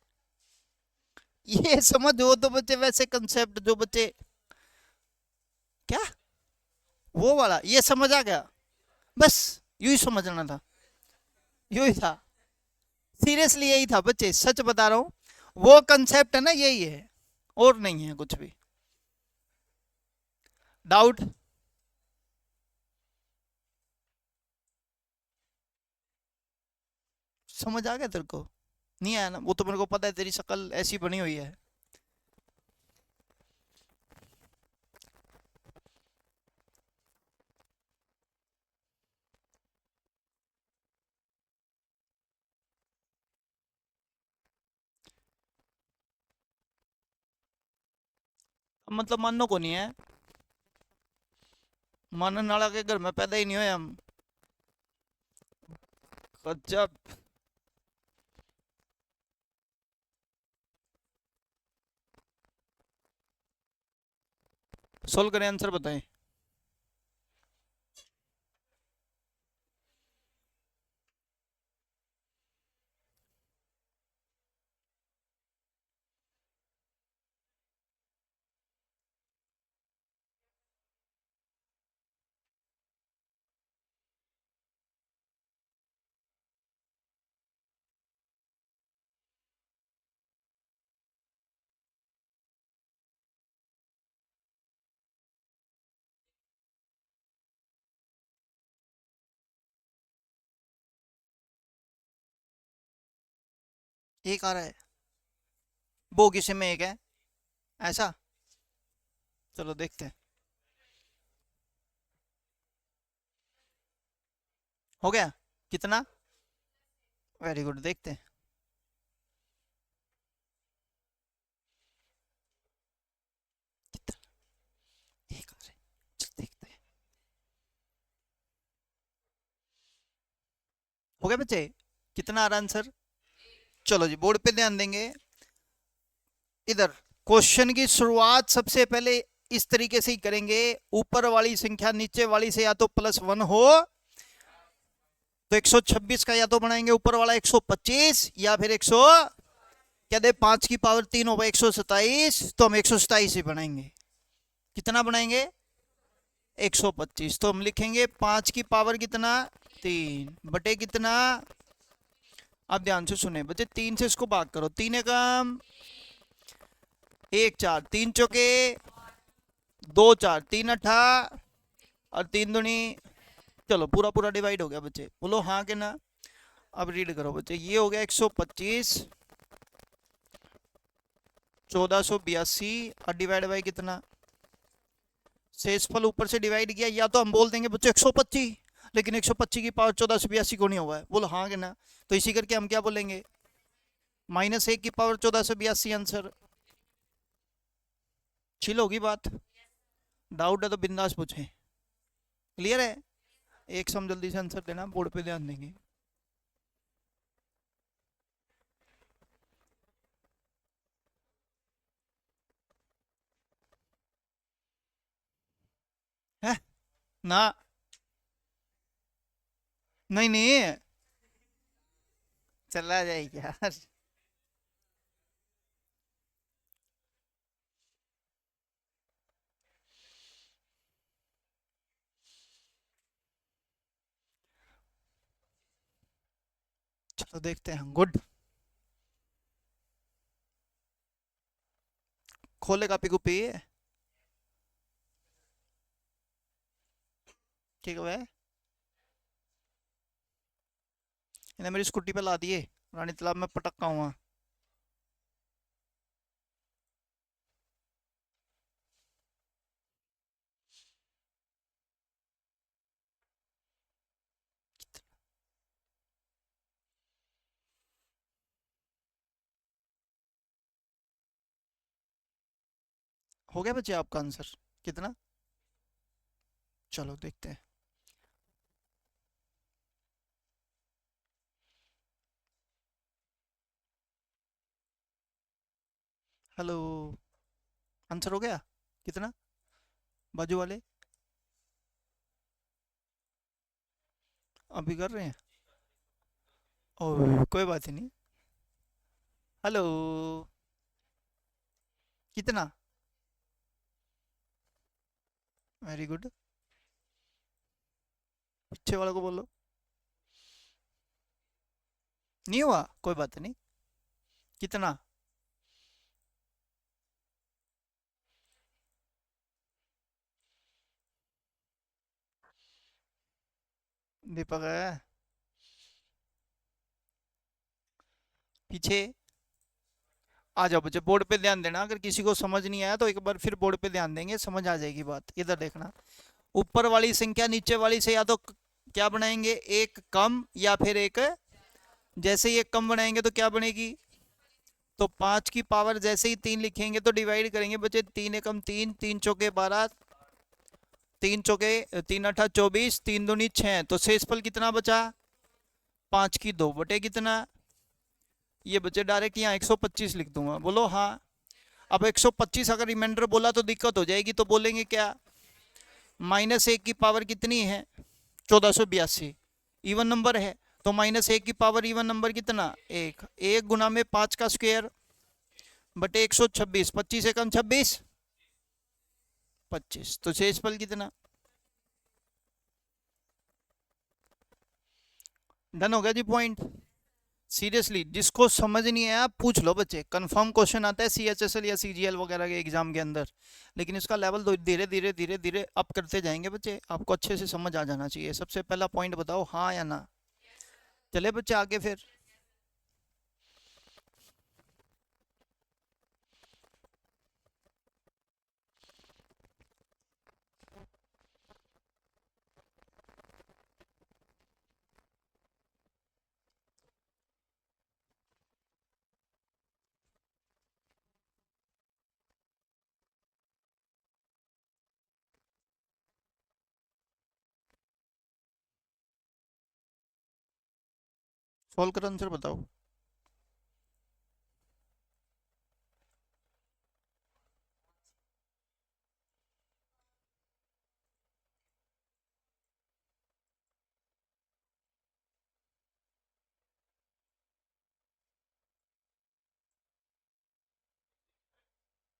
ये समझ हो तो बच्चे, वैसे कंसेप्ट जो बच्चे क्या वो वाला ये समझ आ गया, बस यू ही समझना था, यू ही था, सीरियसली यही था बच्चे, सच बता रहा हूँ। वो कंसेप्ट है ना, यही है, और नहीं है कुछ भी। डाउट? समझ आ गया तेरे को? नहीं आया ना? वो तो मेरे को पता है, तेरी शक्ल ऐसी बनी हुई है। मतलब माननो को नहीं है, मानने नाला के घर में पैदा ही नहीं हुए हम। गजब। सोल्व करें, आंसर बताएं। एक आ रहा है, वो किसी में एक है ऐसा? चलो देखते हैं। हो गया कितना? वेरी गुड, देखते हैं। कितना? एक आ रहा है, चल देखते हैं। हो गया बच्चे? कितना आ रहा आंसर? चलो जी, बोर्ड पे ध्यान देंगे। इधर क्वेश्चन की शुरुआत सबसे पहले इस तरीके से ही करेंगे, ऊपर वाली संख्या नीचे वाली से या तो +1 हो, तो 126 का या तो बनाएंगे ऊपर वाला 125, या फिर 100 क्या दे 5 की पावर 3 होगा 127, तो हम 127 ही बनाएंगे। कितना बनाएंगे? 125। तो हम लिखेंगे 5 की पावर कितना, 3 बटे कितना। अब ध्यान से सुने बच्चे, 3 से इसको भाग करो, 3 एकम 1 4, 3 चौके 2 4, 3 अट्ठा और 3 दूनी। चलो पूरा पूरा डिवाइड हो गया बच्चे, बोलो हाँ के ना? अब रीड करो बच्चे, ये हो गया 125 1482, और डिवाइड बाई कितना, शेषफल ऊपर से डिवाइड किया, या तो हम बोल देंगे बच्चे 125, लेकिन 125 की पावर 1482 को नहीं हुआ है, बोलो हाँ के ना? तो इसी करके हम क्या बोलेंगे, -1 की पावर 1482 आंसर। चिल होगी बात? डाउट है तो बिंदास पूछें। क्लियर है? एक सम जल्दी से आंसर देना, बोर्ड पे ध्यान देंगे। है ना? नहीं नहीं, चला जाएगा यार। चलो देखते हैं, गुड। खोले कापी कुपी। ठीक है भाई, इन्हें मेरी स्कूटी पे ला दिए, रानी तालाब में पटका हुआ। हो गया बच्चे आपका आंसर कितना? चलो देखते हैं। हेलो, आंसर हो गया कितना? बाजू वाले अभी कर रहे हैं? ओह कोई बात ही नहीं। हेलो, कितना? Very good. पीछे वाले को बोलो। नहीं हुआ, कोई बात नहीं। कितना? दीपक है पीछे। आ जाओ बच्चे, बोर्ड पे ध्यान देना, अगर किसी को समझ नहीं आया तो एक बार फिर बोर्ड पे ध्यान देंगे, समझ आ जाएगी बात। इधर देखना, ऊपर वाली संख्या नीचे वाली से या तो क्या बनाएंगे, एक कम या फिर एक, जैसे ही एक कम बनाएंगे तो क्या बनेगी, तो 5 की पावर जैसे ही 3 लिखेंगे तो डिवाइड करेंगे बच्चे, 3 एकम 3, 3 चौके 12, 3 चौके 3 8 24, 3 दूनी 6, तो शेषफल कितना बचा, 5 की 2 बटे कितना, ये बच्चे डायरेक्ट यहाँ 125 लिख दूंगा, बोलो हाँ। अब 125 अगर रिमाइंडर बोला तो दिक्कत हो जाएगी, तो बोलेंगे क्या, -1 की पावर कितनी है, 1482, इवन नंबर है, तो -1 की पावर इवन नंबर कितना, 1, 1 गुना में 5 का स्क्वायर बटे 126, 25 एकम 26, 25, तो शेषफल कितना। डन हो गया जी पॉइंट। सीरियसली जिसको समझ नहीं आया पूछ लो बच्चे, कंफर्म क्वेश्चन आता है CHSL या CGL वगैरह के एग्जाम के अंदर, लेकिन इसका लेवल तो धीरे धीरे धीरे धीरे अप करते जाएंगे बच्चे, आपको अच्छे से समझ आ जाना चाहिए। सबसे पहला पॉइंट बताओ, हाँ या ना। चले बच्चे आगे फिर। सॉल्व कर आंसर बताओ।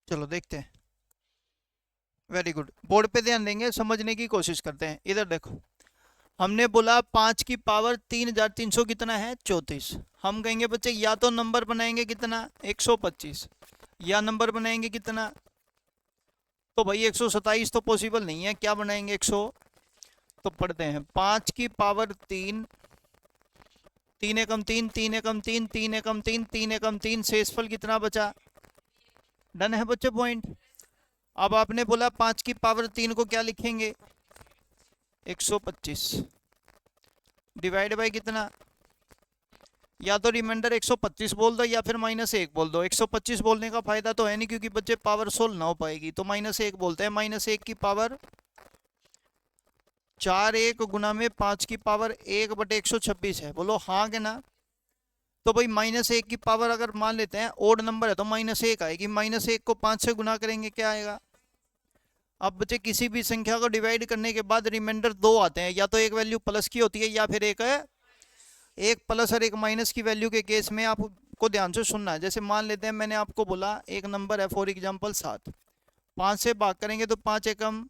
चलो देखते हैं। वेरी गुड, बोर्ड पे ध्यान देंगे, समझने की कोशिश करते हैं। इधर देखो, हमने बोला 5 की पावर 3300 कितना है, 34। हम कहेंगे बच्चे या तो नंबर बनाएंगे कितना, 125, या नंबर बनाएंगे कितना, तो भाई 127 तो पॉसिबल नहीं है, क्या बनाएंगे 100, तो पढ़ते हैं 5 की पावर 3, 3 एकम 3, 3 एकम 3, 3 एकम 3, 3 एकम 3, शेषफल कितना बचा। डन है बच्चे पॉइंट। अब आपने बोला 5 की पावर 3 को क्या लिखेंगे, 125 डिवाइड बाई कितना, या तो रिमाइंडर 125 बोल दो या फिर -1 बोल दो। 125 बोलने का फायदा तो है नहीं क्योंकि बच्चे पावर सोल्व ना हो पाएगी, तो -1 बोलते हैं। -1 की पावर चार एक गुना में 5 की पावर 1/126 है, बोलो हाँ के ना। तो भाई -1 की पावर अगर मान लेते हैं ओड नंबर है तो -1 आएगी, -1 को 5 से गुना करेंगे क्या आएगा। अब बच्चे किसी भी संख्या को डिवाइड करने के बाद रिमाइंडर दो आते हैं, या तो एक वैल्यू प्लस की होती है या फिर एक प्लस और एक माइनस की वैल्यू के केस में आपको ध्यान से सुनना है। जैसे मान लेते हैं मैंने आपको बोला एक नंबर है फॉर एग्जांपल 7, 5 से भाग करेंगे तो 5 एकम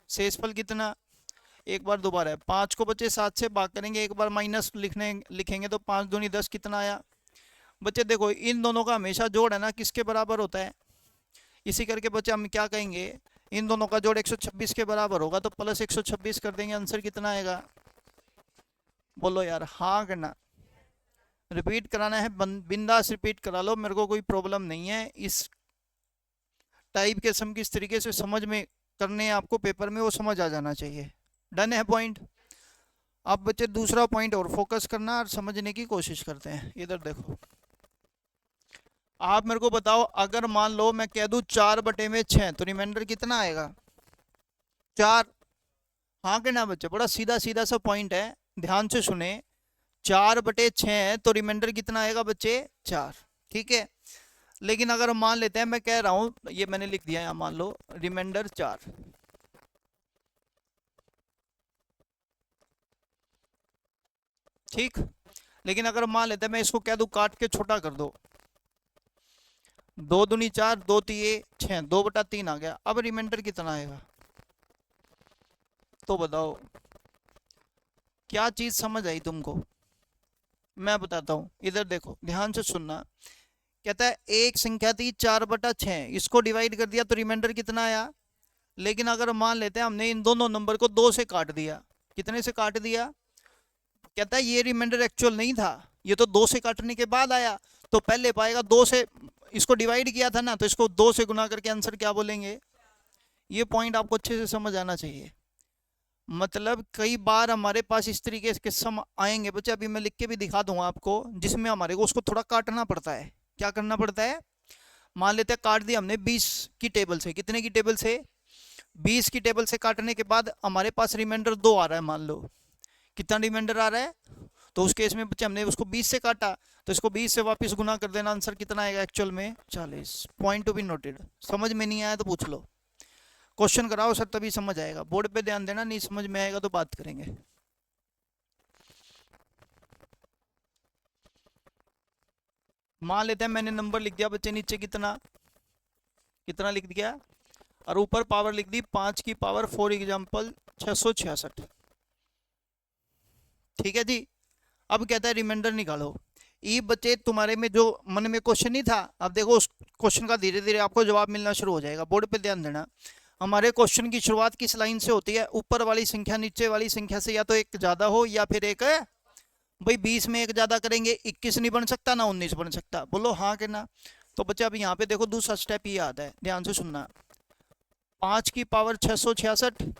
शेषफल कितना, एक बार दोबारा है 5 को बच्चे 7 से भाग करेंगे, एक बार माइनस लिखेंगे तो 5 दूनी 10 कितना आया। बच्चे देखो इन दोनों का हमेशा जोड़ है ना किसके बराबर होता है, इसी करके बच्चे हम क्या कहेंगे, इन दोनों का जोड़ 126 के बराबर होगा, तो प्लस 126 कर देंगे, आंसर कितना आएगा। बोलो यार हाँ करना, रिपीट कराना है बिंदास रिपीट करा लो, मेरे को कोई प्रॉब्लम नहीं है। इस टाइप के सम किस तरीके से समझ में करने हैं आपको पेपर में वो समझ आ जाना चाहिए। डन है पॉइंट। अब बच्चे दूसरा पॉइंट और फोकस करना और समझने की कोशिश करते हैं। इधर देखो, आप मेरे को बताओ अगर मान लो मैं कह दूं 4/6 तो रिमाइंडर कितना आएगा, 4। हाँ कि ना बच्चे, बड़ा सीधा सीधा सा पॉइंट है, ध्यान से सुने। 4/6 तो रिमाइंडर कितना आएगा बच्चे, 4। ठीक है, लेकिन अगर मान लेते हैं मैं कह रहा हूं, ये मैंने लिख दिया यहाँ, मान लो रिमाइंडर 4, ठीक। लेकिन अगर मान लेते हैं मैं इसको कह दूं काट के छोटा कर दो, 2 दूनी 4, 2 तिये 6, 2/3 आ गया। अब रिमाइंडर कितना आएगा, तो बताओ क्या चीज समझ आई तुमको। मैं बताता हूँ, इधर देखो ध्यान से सुनना। कहता है एक संख्या थी 4/6, इसको डिवाइड कर दिया तो रिमाइंडर कितना आया। लेकिन अगर मान लेते हैं हमने इन दोनों नंबर को 2 से काट दिया, कितने से काट दिया, कहता है ये रिमाइंडर एक्चुअल नहीं था, ये तो 2 से काटने के बाद आया। तो पहले पाएगा 2 से, इसको डिवाइड किया था ना तो इसको 2 से गुना करके आंसर क्या बोलेंगे। ये पॉइंट आपको अच्छे से समझ आना चाहिए। मतलब कई बार हमारे पास इस तरीके के सम आएंगे बच्चे, अभी मैं लिख के भी दिखा दूंगा आपको, जिसमें हमारे को उसको थोड़ा काटना पड़ता है। क्या करना पड़ता है, मान लेते हैं काट दिया हमने 20 की टेबल से, कितने की टेबल से, 20 की टेबल से काटने के बाद हमारे पास रिमाइंडर 2 आ रहा है, मान लो कितना रिमाइंडर आ रहा है। तो उस केस में बच्चे हमने उसको 20 से काटा, तो इसको 20 से वापस गुना कर देना, आंसर कितना आएगा एक्चुअल में 40। Point to be noted. समझ में नहीं आया तो पूछ लो, क्वेश्चन कराओ सर तभी समझ आएगा, बोर्ड पे ध्यान देना, नहीं समझ में आएगा तो बात करेंगे। मान लेते हैं मैंने नंबर लिख दिया बच्चे नीचे कितना, कितना लिख दिया, और ऊपर पावर लिख दी 5 की पावर फॉर एग्जाम्पल 666। ठीक है जी। अब कहता है रिमाइंडर निकालो। ई बच्चे तुम्हारे में जो मन में क्वेश्चन नहीं था, अब देखो उस क्वेश्चन का धीरे धीरे आपको जवाब मिलना शुरू हो जाएगा, बोर्ड पे ध्यान देना। हमारे क्वेश्चन की शुरुआत किस लाइन से होती है, ऊपर वाली संख्या नीचे वाली संख्या से या तो एक ज्यादा हो या फिर एक, भाई 20 में एक ज्यादा करेंगे 21 नहीं बन सकता ना 19 बन सकता, बोलो हाँ के ना। तो बच्चे अब यहाँ पे देखो दूसरा स्टेप ये आता है, ध्यान से सुनना। 5 की पावर 666,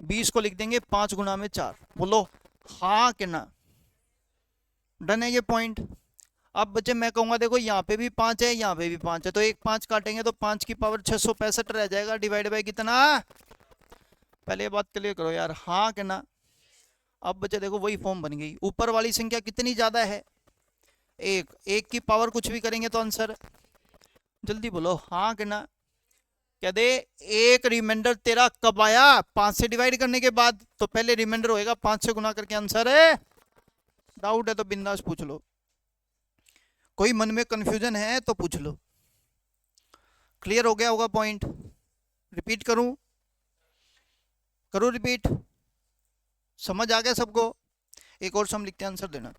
20 को लिख देंगे 5 गुना में 4, बोलो हाँ के ना। डन है ये पॉइंट। अब बच्चे मैं कहूंगा देखो यहाँ पे भी 5 है यहाँ पे भी 5 है, तो एक 5 काटेंगे तो 5 की पावर 665 रह जाएगा, डिवाइड बाई कितना। पहले ये बात क्लियर करो यार हाँ के ना। अब बच्चे देखो वही फॉर्म बन गई, ऊपर वाली संख्या कितनी ज्यादा है, एक, एक की पावर कुछ भी करेंगे तो आंसर, जल्दी बोलो हाँ के ना। क्या दे, एक रिमाइंडर तेरा कब आया, 5 से डिवाइड करने के बाद, तो पहले रिमाइंडर होएगा 5 से गुना करके आंसर है। डाउट है तो बिंदास पूछ लो, कोई मन में कंफ्यूजन है तो पूछ लो। क्लियर हो गया होगा पॉइंट, रिपीट करूं, करूं रिपीट, समझ आ गया सबको। एक और सम लिखते हैं, आंसर देना।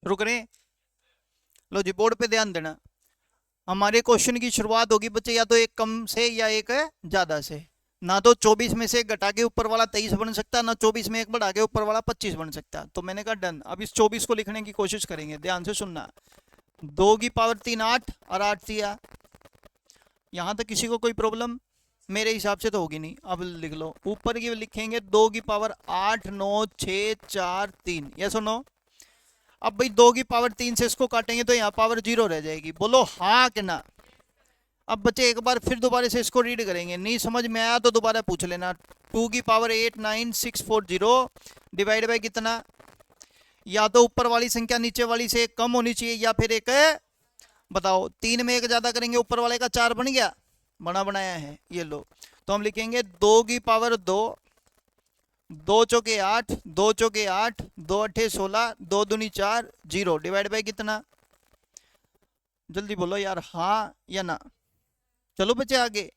शुरू करें। लो जी, बोर्ड पे ध्यान देना। हमारे क्वेश्चन की शुरुआत होगी बच्चे या तो एक कम से या एक ज्यादा से। ना तो 24 में से एक घटा के ऊपर वाला 23 बन सकता, ना 24 में एक बढ़ा के ऊपर वाला 25 बन सकता। तो मैंने कहा डन। अब इस 24 को लिखने की कोशिश करेंगे, ध्यान से सुनना। 2 की पावर 3 8 और 8 दिया। यहां तक किसी को कोई प्रॉब्लम? मेरे हिसाब से तो होगी नहीं। अब लिख लो, ऊपर की लिखेंगे 2 की पावर 8 9 6 4 3। यस और नो? अब भाई 2 की पावर 3 से इसको काटेंगे तो यहाँ पावर 0 रह जाएगी। बोलो हाँ कि ना? अब बच्चे एक बार फिर दोबारा से इसको रीड करेंगे, नहीं समझ में आया तो दोबारा पूछ लेना। 2 की पावर 8 9 6 4 0 डिवाइड बाई कितना? या तो ऊपर वाली संख्या नीचे वाली से एक कम होनी चाहिए या फिर एक, बताओ। 3 में एक ज्यादा करेंगे, ऊपर वाले का 4 बन गया, बना बनाया है। ये लो, तो हम लिखेंगे 2 की पावर 2 2 चौके 8 2 चौके 8 2 अट्ठे 16 2 दूनी 4 0 डिवाइड बाई कितना? जल्दी बोलो यार, हाँ या ना? चलो बच्चे आगे।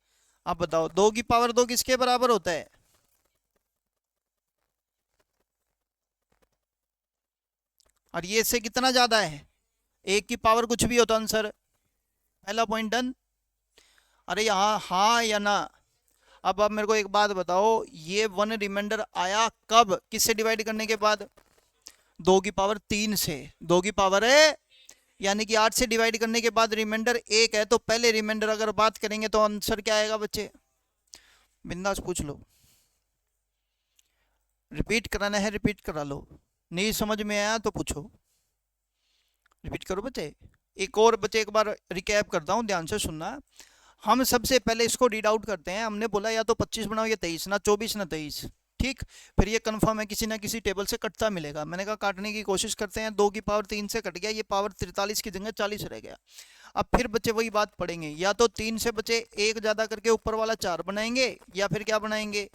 आप बताओ 2 की पावर 2 किसके बराबर होता है? और ये इससे कितना ज्यादा है? 1 की पावर कुछ भी होता आंसर। पहला पॉइंट डन। अरे यहाँ हाँ या ना? अब आप मेरे को एक बात बताओ, ये 1 रिमाइंडर आया कब? किससे डिवाइड करने के बाद? 2 की पावर 3 से। 2 की पावर है यानी कि 8 से डिवाइड करने के बाद रिमाइंडर 1 है, तो पहले रिमाइंडर अगर बात करेंगे तो आंसर क्या आएगा बच्चे? बिंदास पूछ लो। रिपीट कराना है रिपीट करा लो, नहीं समझ में आया तो पूछो। रिपीट करो बच्चे। एक और बच्चे एक बार रिकैप करता हूँ, ध्यान से सुनना। हम सबसे पहले इसको रीड आउट करते हैं। हमने बोला या तो 25 बनाओ या 23, ना 24 ना 23। ठीक, फिर ये कंफर्म है किसी ना किसी टेबल से कटता मिलेगा। मैंने कहा काटने की कोशिश करते हैं। 2 की पावर 3 से कट गया, ये पावर 43 की जगह 40 रह गया। अब फिर बच्चे वही बात पढ़ेंगे, या तो 3 से बच्चे एक ज्यादा करके ऊपर वाला 4 बनाएंगे या फिर क्या बनाएंगे?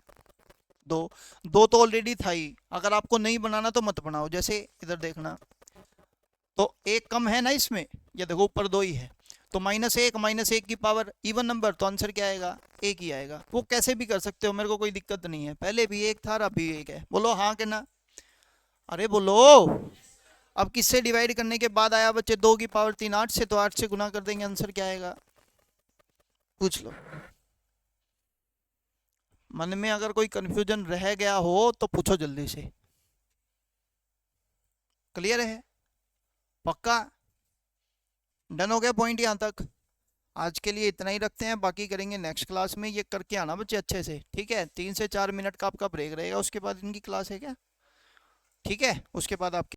2। 2 तो ऑलरेडी था ही, अगर आपको नहीं बनाना तो मत बनाओ। जैसे इधर देखना, तो एक कम है ना इसमें, ये देखो ऊपर 2 ही है, तो -1 की पावर इवन नंबर, तो आंसर क्या आएगा? 1 ही आएगा। वो कैसे भी कर सकते हो, मेरे को कोई दिक्कत नहीं है। पहले भी 1 था, अब भी 1 है। बोलो हाँ कि ना? अरे बोलो। अब किससे डिवाइड करने के बाद आया बच्चे? 2 की पावर 3 8 से, तो 8 से गुना कर देंगे, आंसर क्या आएगा? पूछ लो। मन में अगर कोई कंफ्यूजन रह गया हो तो पूछो जल्दी से। क्लियर है? पक्का? डन हो गया पॉइंट यहाँ तक? आज के लिए इतना ही रखते हैं, बाकी करेंगे नेक्स्ट क्लास में। ये करके आना बच्चे अच्छे से, ठीक है? 3 से 4 मिनट का आपका ब्रेक रहेगा, उसके बाद इनकी क्लास है क्या? ठीक है, उसके बाद आपकी